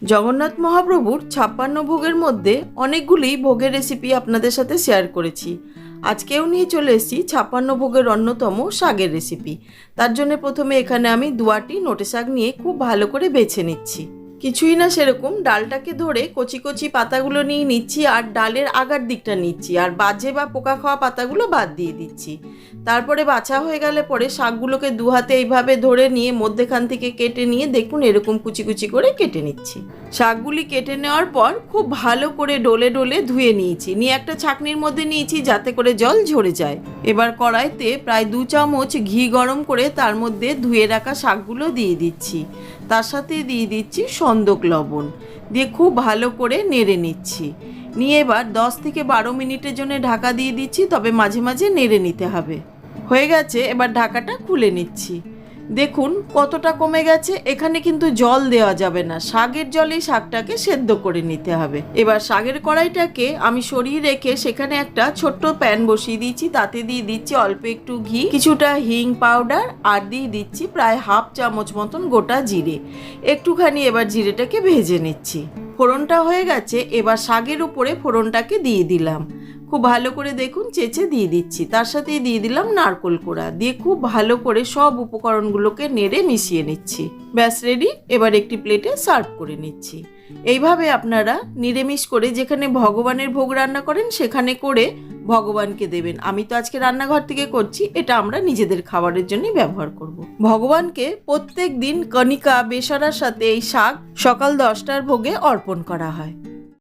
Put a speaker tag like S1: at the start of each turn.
S1: জগন্নাথ মহাপ্রভুর 56 ভোগের মধ্যে অনেকগুলি ভোগের রেসিপি আপনাদের সাথে শেয়ার করেছি। আজকেও নিয়ে চলে এসেছি 56 ভোগের অন্যতম শাকের রেসিপি। তার জন্য প্রথমে এখানে আমি 2 নোটে শাক নিয়ে খুব ভালো করে বেছে নিচ্ছি। কিছুই না, সেরকম ডালটাকে ধরে কচি কচি পাতাগুলো নিয়ে নিচ্ছি আর ডালের আগার দিকটা নিচ্ছি আর বাজে বা পোকা খাওয়া পাতাগুলো বাদ দিয়ে দিচ্ছি। তারপরে বাছা হয়ে গেলে পরে শাকগুলোকে 2 হাতে এইভাবে ধরে নিয়ে মধ্যেখান থেকে কেটে নিয়ে দেখুন এরকম কুচি কুচি করে কেটে নিচ্ছি। শাকগুলি কেটে নেওয়ার পর খুব ভালো করে ডলে ডলে ধুয়ে নিয়েছি, নিয়ে একটা ছাঁকনির মধ্যে নিয়েছি যাতে করে জল ঝরে যায়। এবার কড়াইতে প্রায় 2 চামচ ঘি গরম করে তার মধ্যে ধুয়ে রাখা শাকগুলো দিয়ে দিচ্ছি। তার সাথে দিয়ে দিচ্ছি সন্দক লবণ, দিয়ে খুব ভালো করে নেড়ে নিচ্ছি। নিয়ে এবার 10 থেকে 12 মিনিটের জন্য ঢাকা দিয়ে দিচ্ছি, তবে মাঝে মাঝে নেড়ে নিতে হবে। হয়ে গেছে, এবার ঢাকাটা খুলে নিচ্ছি। দেখুন কতটা কমে গেছে। এখানে কিন্তু জল দেওয়া যাবে না, শাকের জলেই শাকটাকে সেদ্ধ করে নিতে হবে। এবার শাকের কড়াইটাকে আমি সরিয়ে রেখে সেখানে একটা ছোট্ট প্যান বসিয়ে দিয়েছি, তাতে দিয়ে দিচ্ছি অল্প একটু ঘি, কিছুটা হিং পাউডার আর দিয়ে দিচ্ছি প্রায় 1/2 চামচ মতন গোটা জিরে। একটুখানি এবার জিরেটাকে ভেজে নিচ্ছি। ফোড়নটা হয়ে গেছে, এবার শাকের উপরে ফোড়নটাকে দিয়ে দিলাম। খুব ভালো করে দেখুন চেঁচে দিয়ে দিচ্ছি। তার সাথে দিয়ে দিলাম নারকেল কোড়া, দিয়ে খুব ভালো করে সব উপকরণগুলোকে নেড়ে মিশিয়ে নিচ্ছি। ব্যাস রেডি। এবার একটি প্লেটে সার্ভ করে নিচ্ছি। এইভাবে আপনারা নিরামিষ করে যেখানে ভগবানের ভোগ রান্না করেন সেখানে করে ভগবানকে দেবেন। আমি তো আজকে রান্নাঘর থেকে করছি, এটা আমরা নিজেদের খাবারের জন্যই ব্যবহার করব। ভগবানকে প্রত্যেক দিন কণিকা বেসরার সাথে এই শাক সকাল 10টার ভোগে অর্পণ করা হয়।